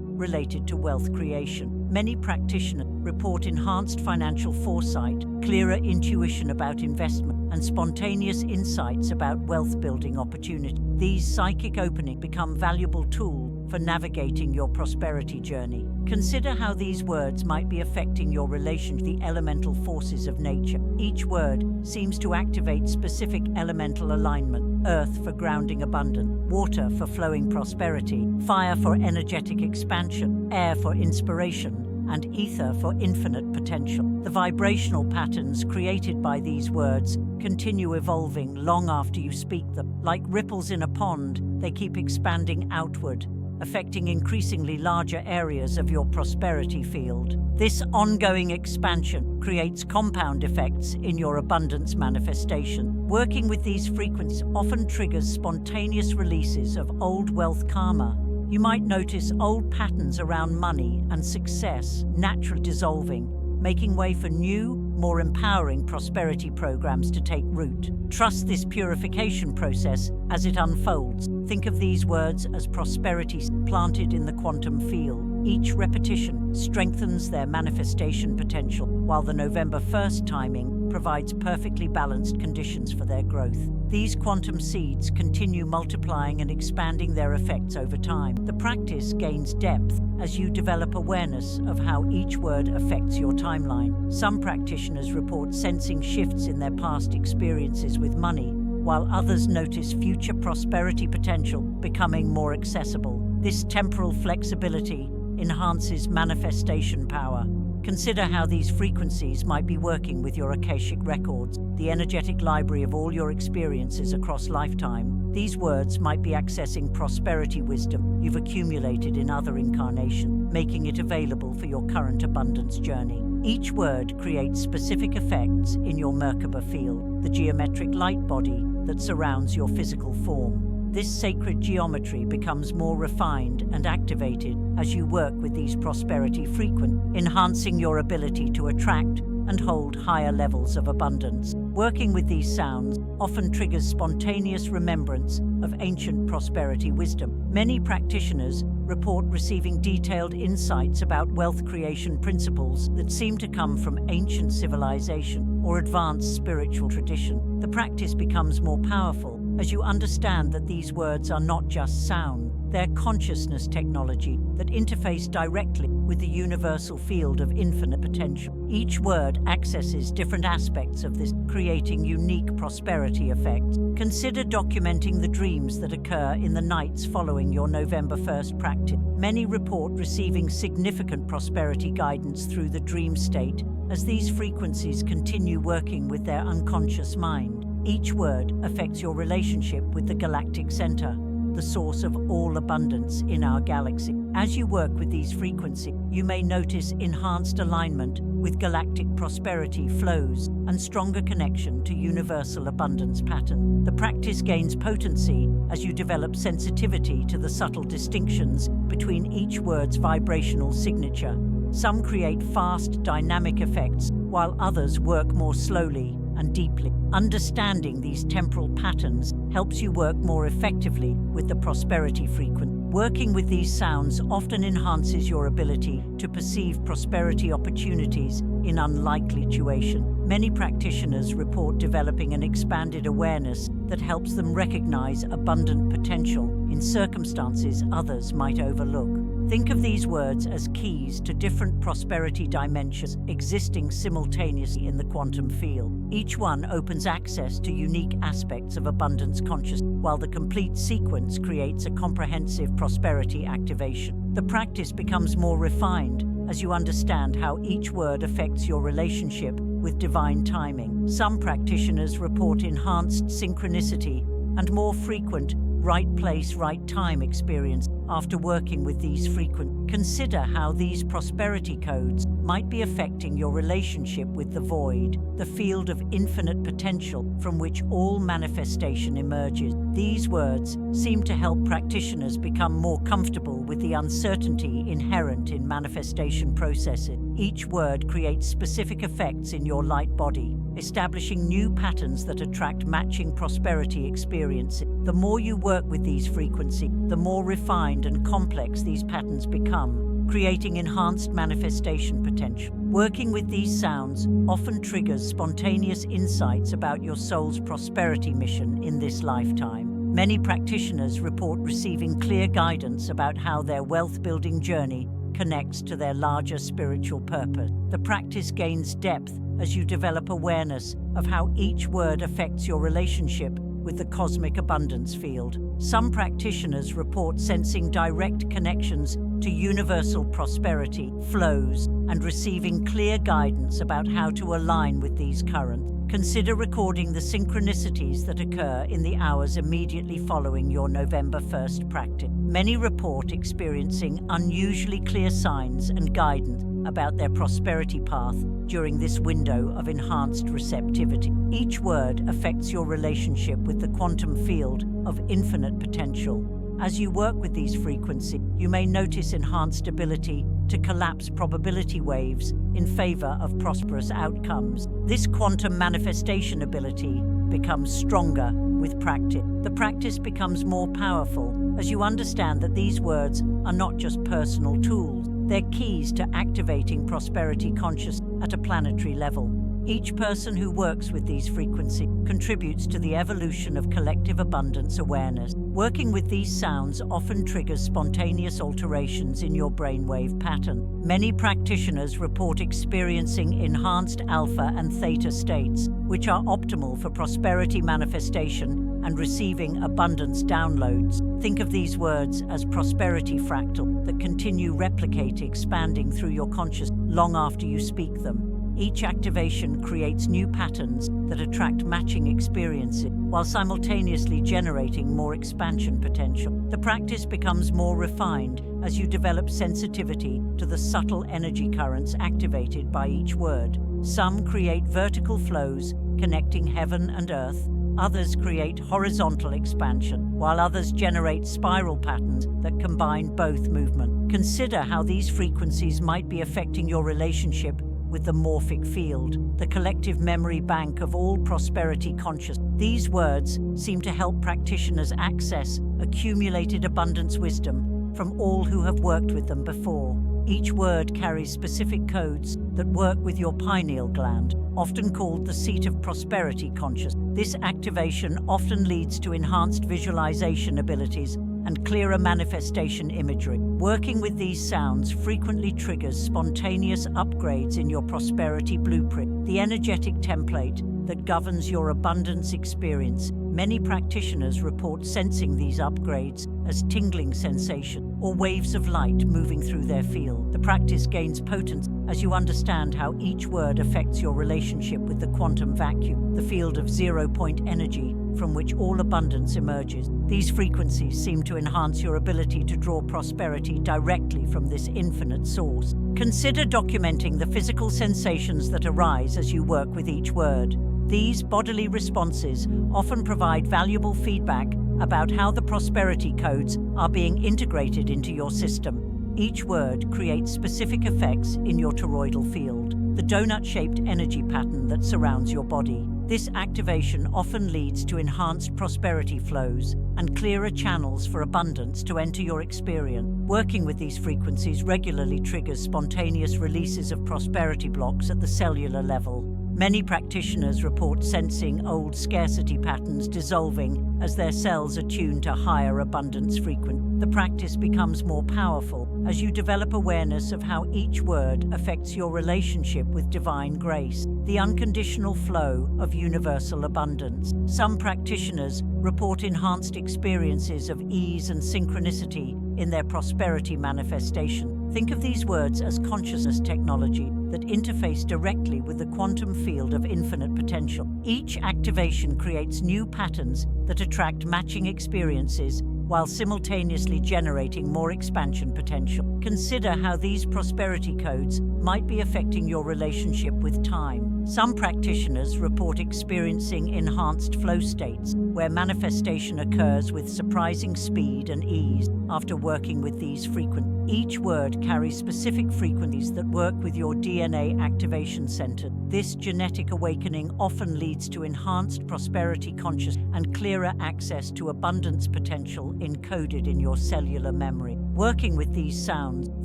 related to wealth creation. Many practitioners report enhanced financial foresight, clearer intuition about investment, and spontaneous insights about wealth-building opportunities. These psychic openings become valuable tools for navigating your prosperity journey. Consider how these words might be affecting your relation to the elemental forces of nature. Each word seems to activate specific elemental alignment: earth for grounding abundance, water for flowing prosperity, fire for energetic expansion, air for inspiration, and ether for infinite potential. The vibrational patterns created by these words continue evolving long after you speak them. Like ripples in a pond, they keep expanding outward, affecting increasingly larger areas of your prosperity field. This ongoing expansion creates compound effects in your abundance manifestation. Working with these frequencies often triggers spontaneous releases of old wealth karma. You might notice old patterns around money and success naturally dissolving, making way for new, more empowering prosperity programs to take root. Trust this purification process as it unfolds. Think of these words as prosperity planted in the quantum field. Each repetition strengthens their manifestation potential, while the November 1st timing provides perfectly balanced conditions for their growth. These quantum seeds continue multiplying and expanding their effects over time. The practice gains depth as you develop awareness of how each word affects your timeline. Some practitioners report sensing shifts in their past experiences with money, while others notice future prosperity potential becoming more accessible. This temporal flexibility enhances manifestation power. Consider how these frequencies might be working with your Akashic records, the energetic library of all your experiences across lifetime. These words might be accessing prosperity wisdom you've accumulated in other incarnations, making it available for your current abundance journey. Each word creates specific effects in your Merkaba field, the geometric light body that surrounds your physical form. This sacred geometry becomes more refined and activated as you work with these prosperity frequencies, enhancing your ability to attract and hold higher levels of abundance. Working with these sounds often triggers spontaneous remembrance of ancient prosperity wisdom. Many practitioners report receiving detailed insights about wealth creation principles that seem to come from ancient civilization or advanced spiritual tradition. The practice becomes more powerful as you understand that these words are not just sound, they're consciousness technology that interface directly with the universal field of infinite potential. Each word accesses different aspects of this, creating unique prosperity effects. Consider documenting the dreams that occur in the nights following your November 1st practice. Many report receiving significant prosperity guidance through the dream state as these frequencies continue working with their unconscious mind. Each word affects your relationship with the galactic center, the source of all abundance in our galaxy. As you work with these frequencies, you may notice enhanced alignment with galactic prosperity flows and stronger connection to universal abundance pattern. The practice gains potency as you develop sensitivity to the subtle distinctions between each word's vibrational signature. Some create fast, dynamic effects, while others work more slowly and deeply. Understanding these temporal patterns helps you work more effectively with the prosperity frequency. Working with these sounds often enhances your ability to perceive prosperity opportunities in unlikely situations. Many practitioners report developing an expanded awareness that helps them recognize abundant potential in circumstances others might overlook. Think of these words as keys to different prosperity dimensions existing simultaneously in the quantum field. Each one opens access to unique aspects of abundance consciousness, while the complete sequence creates a comprehensive prosperity activation. The practice becomes more refined as you understand how each word affects your relationship with divine timing. Some practitioners report enhanced synchronicity and more frequent right place, right time experience after working with these frequent. Consider how these prosperity codes might be affecting your relationship with the void, the field of infinite potential from which all manifestation emerges. These words seem to help practitioners become more comfortable with the uncertainty inherent in manifestation processes. Each word creates specific effects in your light body, establishing new patterns that attract matching prosperity experiences. The more you work with these frequencies, the more refined and complex these patterns become, creating enhanced manifestation potential. Working with these sounds often triggers spontaneous insights about your soul's prosperity mission in this lifetime. Many practitioners report receiving clear guidance about how their wealth-building journey connects to their larger spiritual purpose. The practice gains depth as you develop awareness of how each word affects your relationship with the cosmic abundance field. Some practitioners report sensing direct connections to universal prosperity flows and receiving clear guidance about how to align with these currents. Consider recording the synchronicities that occur in the hours immediately following your November 1st practice. Many report experiencing unusually clear signs and guidance about their prosperity path during this window of enhanced receptivity. Each word affects your relationship with the quantum field of infinite potential. As you work with these frequencies, you may notice enhanced ability to collapse probability waves in favor of prosperous outcomes. This quantum manifestation ability becomes stronger with practice. The practice becomes more powerful as you understand that these words are not just personal tools. They're keys to activating prosperity consciousness at a planetary level. Each person who works with these frequencies contributes to the evolution of collective abundance awareness. Working with these sounds often triggers spontaneous alterations in your brainwave pattern. Many practitioners report experiencing enhanced alpha and theta states, which are optimal for prosperity manifestation and receiving abundance downloads. Think of these words as prosperity fractal that continue replicating, expanding through your consciousness long after you speak them. Each activation creates new patterns that attract matching experiences while simultaneously generating more expansion potential. The practice becomes more refined as you develop sensitivity to the subtle energy currents activated by each word. Some create vertical flows connecting heaven and earth. Others create horizontal expansion, while others generate spiral patterns that combine both movement. Consider how these frequencies might be affecting your relationship with the morphic field, the collective memory bank of all prosperity consciousness. These words seem to help practitioners access accumulated abundance wisdom from all who have worked with them before. Each word carries specific codes that work with your pineal gland, often called the seat of prosperity consciousness. This activation often leads to enhanced visualization abilities and clearer manifestation imagery. Working with these sounds frequently triggers spontaneous upgrades in your prosperity blueprint, the energetic template that governs your abundance experience. Many practitioners report sensing these upgrades as tingling sensation or waves of light moving through their field. The practice gains potency as you understand how each word affects your relationship with the quantum vacuum, the field of zero-point energy from which all abundance emerges. These frequencies seem to enhance your ability to draw prosperity directly from this infinite source. Consider documenting the physical sensations that arise as you work with each word. These bodily responses often provide valuable feedback about how the prosperity codes are being integrated into your system. Each word creates specific effects in your toroidal field, the donut-shaped energy pattern that surrounds your body. This activation often leads to enhanced prosperity flows and clearer channels for abundance to enter your experience. Working with these frequencies regularly triggers spontaneous releases of prosperity blocks at the cellular level, Many practitioners report sensing old scarcity patterns dissolving as their cells attune to higher abundance frequency. The practice becomes more powerful as you develop awareness of how each word affects your relationship with divine grace, the unconditional flow of universal abundance. Some practitioners report enhanced experiences of ease and synchronicity in their prosperity manifestation. Think of these words as consciousness technology that interface directly with the quantum field of infinite potential. Each activation creates new patterns that attract matching experiences while simultaneously generating more expansion potential. Consider how these prosperity codes might be affecting your relationship with time. Some practitioners report experiencing enhanced flow states, where manifestation occurs with surprising speed and ease after working with these frequencies. Each word carries specific frequencies that work with your DNA activation center. This genetic awakening often leads to enhanced prosperity consciousness and clearer access to abundance potential encoded in your cellular memory. Working with these sounds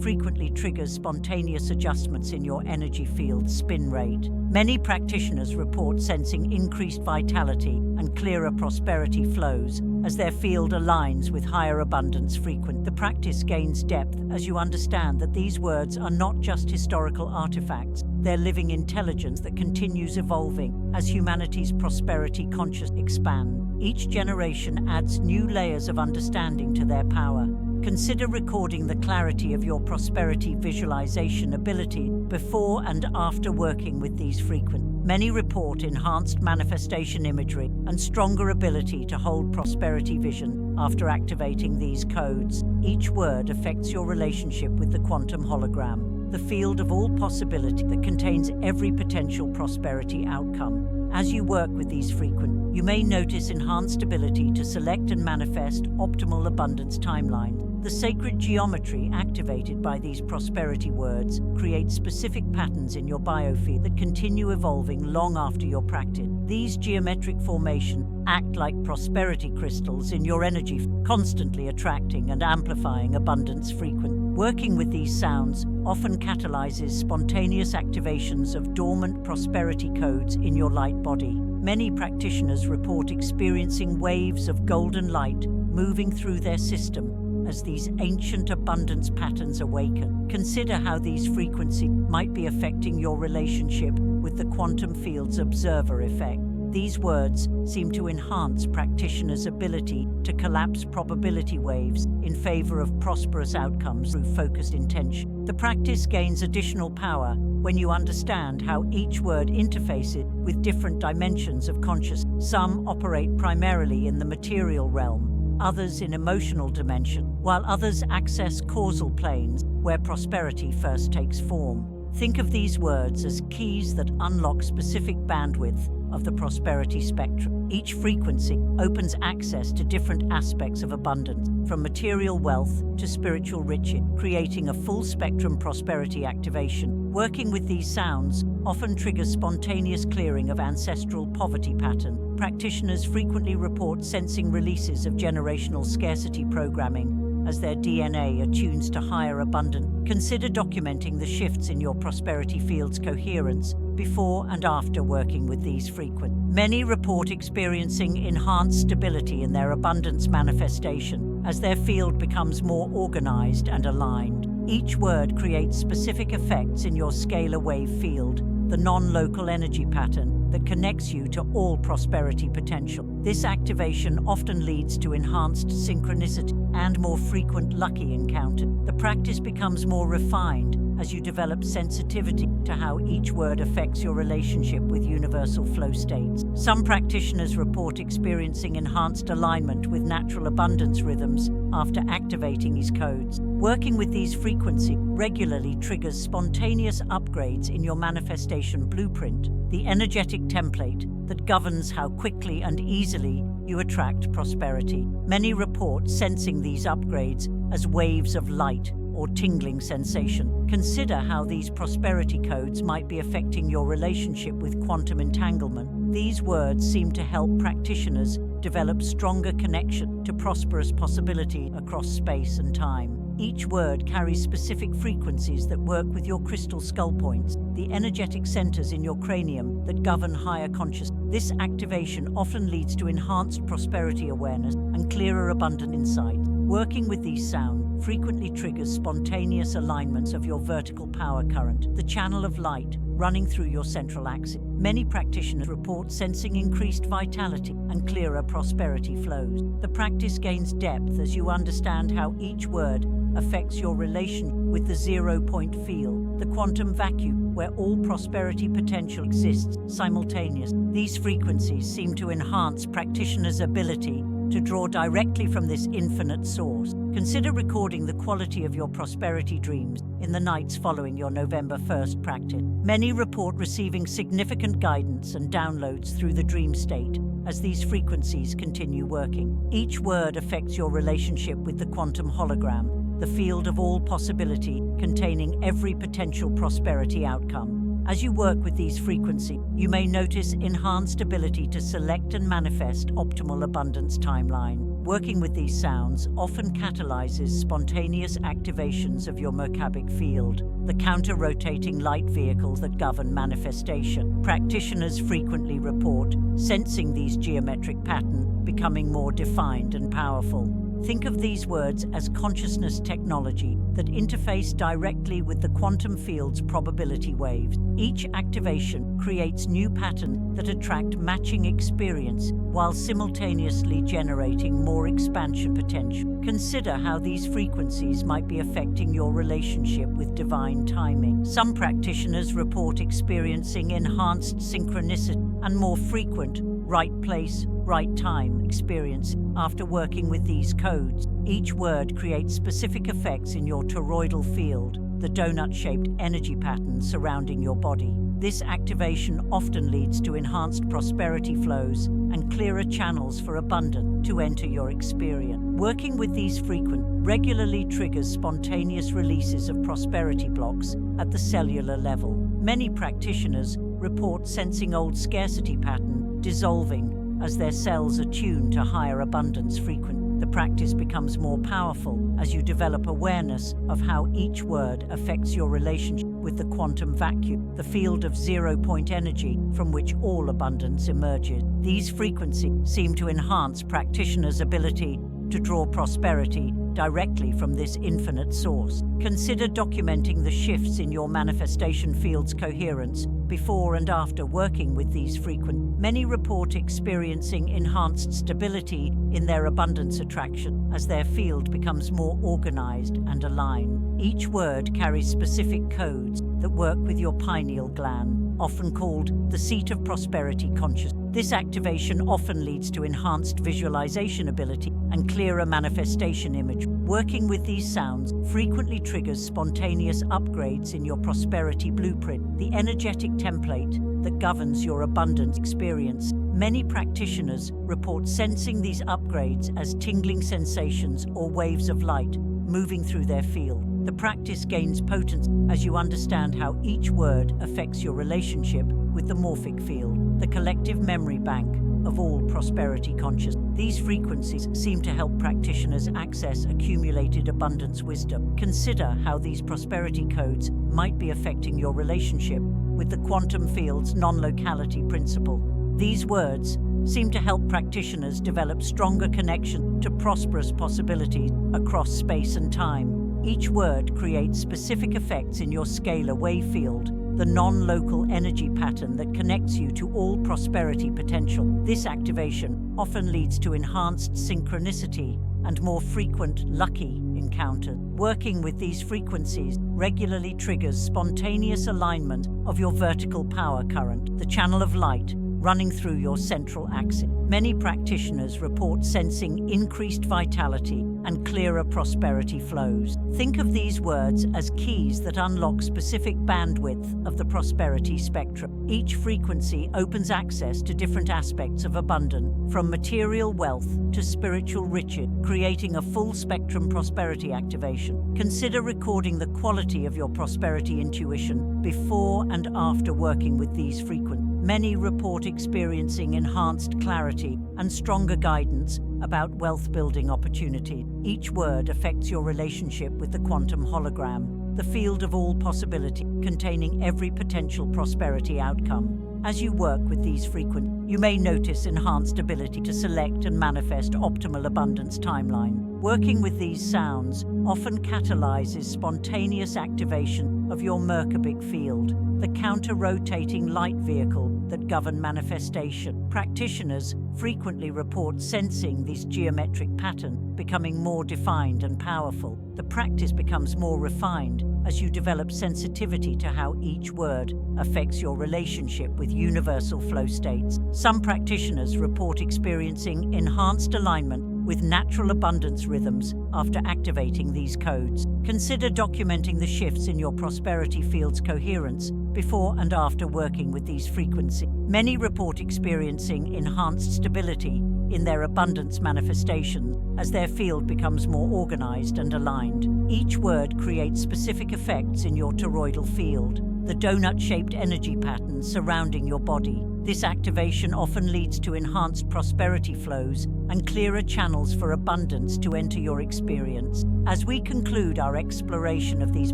frequently triggers spontaneous adjustments in your energy field spin rate. Many practitioners report sensing increased vitality and clearer prosperity flows as their field aligns with higher abundance frequency. The practice gains depth as you understand that these words are not just historical artifacts, they're living intelligence that continues evolving as humanity's prosperity consciousness expands. Each generation adds new layers of understanding to their power. Consider recording the clarity of your prosperity visualization ability before and after working with these frequencies. Many report enhanced manifestation imagery and stronger ability to hold prosperity vision after activating these codes. Each word affects your relationship with the quantum hologram, the field of all possibility that contains every potential prosperity outcome. As you work with these frequencies, you may notice enhanced ability to select and manifest optimal abundance timelines. The sacred geometry activated by these prosperity words creates specific patterns in your biofield that continue evolving long after your practice. These geometric formations act like prosperity crystals in your energy, constantly attracting and amplifying abundance frequency. Working with these sounds often catalyzes spontaneous activations of dormant prosperity codes in your light body. Many practitioners report experiencing waves of golden light moving through their system as these ancient abundance patterns awaken. Consider how these frequencies might be affecting your relationship with the quantum field's observer effect. These words seem to enhance practitioners' ability to collapse probability waves in favor of prosperous outcomes through focused intention. The practice gains additional power when you understand how each word interfaces with different dimensions of consciousness. Some operate primarily in the material realm, others in emotional dimension, while others access causal planes where prosperity first takes form. Think of these words as keys that unlock specific bandwidth of the prosperity spectrum. Each frequency opens access to different aspects of abundance, from material wealth to spiritual riches, creating a full spectrum prosperity activation. Working with these sounds often triggers spontaneous clearing of ancestral poverty patterns. Practitioners frequently report sensing releases of generational scarcity programming as their DNA attunes to higher abundance. Consider documenting the shifts in your prosperity field's coherence before and after working with these frequencies. Many report experiencing enhanced stability in their abundance manifestation as their field becomes more organized and aligned. Each word creates specific effects in your scalar wave field, the non-local energy pattern that connects you to all prosperity potential. This activation often leads to enhanced synchronicity and more frequent lucky encounters. The practice becomes more refined as you develop sensitivity to how each word affects your relationship with universal flow states. Some practitioners report experiencing enhanced alignment with natural abundance rhythms after activating these codes. Working with these frequencies regularly triggers spontaneous upgrades in your manifestation blueprint, the energetic template that governs how quickly and easily you attract prosperity. Many report sensing these upgrades as waves of light or tingling sensation. Consider how these prosperity codes might be affecting your relationship with quantum entanglement. These words seem to help practitioners develop stronger connection to prosperous possibility across space and time. Each word carries specific frequencies that work with your crystal skull points, the energetic centers in your cranium that govern higher consciousness. This activation often leads to enhanced prosperity awareness and clearer abundant insight. Working with these sounds frequently triggers spontaneous alignments of your vertical power current, the channel of light running through your central axis. Many practitioners report sensing increased vitality and clearer prosperity flows. The practice gains depth as you understand how each word affects your relation with the 0-point field, the quantum vacuum where all prosperity potential exists simultaneously. These frequencies seem to enhance practitioners' ability to draw directly from this infinite source. Consider recording the quality of your prosperity dreams in the nights following your November 1st practice. Many report receiving significant guidance and downloads through the dream state as these frequencies continue working. Each word affects your relationship with the quantum hologram, the field of all possibility containing every potential prosperity outcome. As you work with these frequencies, you may notice enhanced ability to select and manifest optimal abundance timeline. Working with these sounds often catalyzes spontaneous activations of your Merkabic field, the counter-rotating light vehicles that govern manifestation. Practitioners frequently report sensing these geometric patterns becoming more defined and powerful. Think of these words as consciousness technology that interface directly with the quantum field's probability waves. Each activation creates new patterns that attract matching experience while simultaneously generating more expansion potential. Consider how these frequencies might be affecting your relationship with divine timing. Some practitioners report experiencing enhanced synchronicity and more frequent right place, right time experience after working with these codes. Each word creates specific effects in your toroidal field, the donut-shaped energy pattern surrounding your body. This activation often leads to enhanced prosperity flows and clearer channels for abundance to enter your experience. Working with these regularly triggers spontaneous releases of prosperity blocks at the cellular level. Many practitioners report sensing old scarcity patterns dissolving as their cells are tuned to higher abundance frequency. The practice becomes more powerful as you develop awareness of how each word affects your relationship with the quantum vacuum, the field of 0-point energy from which all abundance emerges. These frequencies seem to enhance practitioners' ability to draw prosperity directly from this infinite source. Consider documenting the shifts in your manifestation field's coherence before and after working with these frequencies. Many report experiencing enhanced stability in their abundance attraction as their field becomes more organized and aligned. Each word carries specific codes that work with your pineal gland, often called the seat of prosperity consciousness. This activation often leads to enhanced visualization ability and clearer manifestation image. Working with these sounds frequently triggers spontaneous upgrades in your prosperity blueprint, the energetic template that governs your abundance experience. Many practitioners report sensing these upgrades as tingling sensations or waves of light moving through their field. The practice gains potency as you understand how each word affects your relationship with the morphic field, the collective memory bank of all prosperity consciousness. These frequencies seem to help practitioners access accumulated abundance wisdom. Consider how these prosperity codes might be affecting your relationship with the quantum field's non-locality principle. These words seem to help practitioners develop stronger connection to prosperous possibilities across space and time. Each word creates specific effects in your scalar wave field, the non-local energy pattern that connects you to all prosperity potential. This activation often leads to enhanced synchronicity and more frequent lucky encounters. Working with these frequencies regularly triggers spontaneous alignment of your vertical power current, the channel of light running through your central axis. Many practitioners report sensing increased vitality and clearer prosperity flows. Think of these words as keys that unlock specific bandwidth of the prosperity spectrum. Each frequency opens access to different aspects of abundance, from material wealth to spiritual riches, creating a full spectrum prosperity activation. Consider recording the quality of your prosperity intuition before and after working with these frequencies. Many report experiencing enhanced clarity and stronger guidance about wealth-building opportunity. Each word affects your relationship with the quantum hologram, the field of all possibility, containing every potential prosperity outcome. As you work with these frequencies, you may notice enhanced ability to select and manifest optimal abundance timeline. Working with these sounds often catalyzes spontaneous activation of your Merkabah field, the counter-rotating light vehicle that govern manifestation. Practitioners frequently report sensing this geometric pattern becoming more defined and powerful. The practice becomes more refined as you develop sensitivity to how each word affects your relationship with universal flow states. Some practitioners report experiencing enhanced alignment with natural abundance rhythms after activating these codes. Consider documenting the shifts in your prosperity field's coherence before and after working with these frequencies. Many report experiencing enhanced stability in their abundance manifestations as their field becomes more organized and aligned. Each word creates specific effects in your toroidal field, the donut-shaped energy pattern surrounding your body. This activation often leads to enhanced prosperity flows and clearer channels for abundance to enter your experience. As we conclude our exploration of these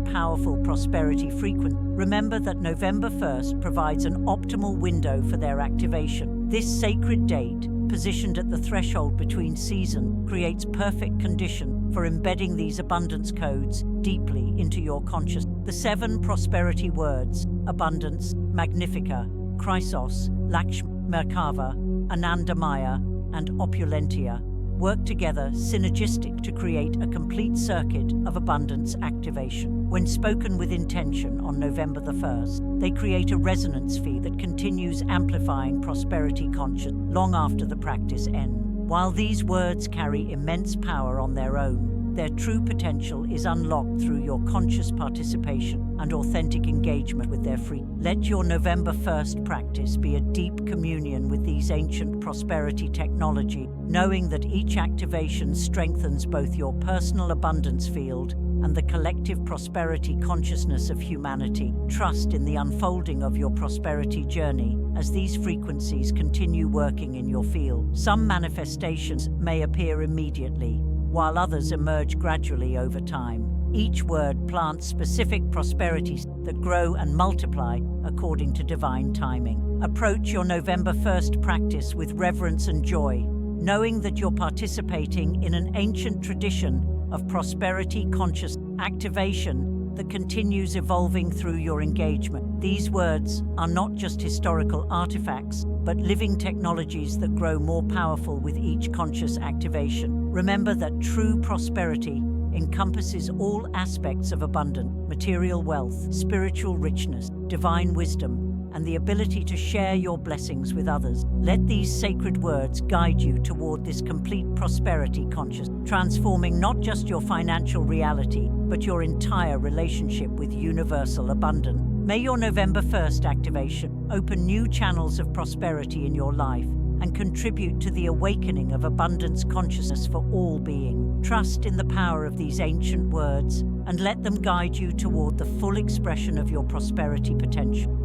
powerful prosperity frequencies, remember that November 1st provides an optimal window for their activation. This sacred date, positioned at the threshold between seasons, creates perfect condition for embedding these abundance codes deeply into your consciousness. The 7 prosperity words, abundance, magnifica, Chrysos, Lakshmi, Merkava, Anandamaya, and Opulentia, work together synergistic to create a complete circuit of abundance activation. When spoken with intention on November the 1st, they create a resonance field that continues amplifying prosperity consciousness long after the practice ends. While these words carry immense power on their own, their true potential is unlocked through your conscious participation and authentic engagement with their frequency. Let your November 1st practice be a deep communion with these ancient prosperity technology, knowing that each activation strengthens both your personal abundance field and the collective prosperity consciousness of humanity. Trust in the unfolding of your prosperity journey as these frequencies continue working in your field. Some manifestations may appear immediately, while others emerge gradually over time. Each word plants specific prosperities that grow and multiply according to divine timing. Approach your November 1st practice with reverence and joy, knowing that you're participating in an ancient tradition of prosperity conscious activation that continues evolving through your engagement. These words are not just historical artifacts, but living technologies that grow more powerful with each conscious activation. Remember that true prosperity encompasses all aspects of abundant material wealth, spiritual richness, divine wisdom, and the ability to share your blessings with others. Let these sacred words guide you toward this complete prosperity consciousness, transforming not just your financial reality, but your entire relationship with universal abundance. May your November 1st activation open new channels of prosperity in your life and contribute to the awakening of abundance consciousness for all beings. Trust in the power of these ancient words and let them guide you toward the full expression of your prosperity potential.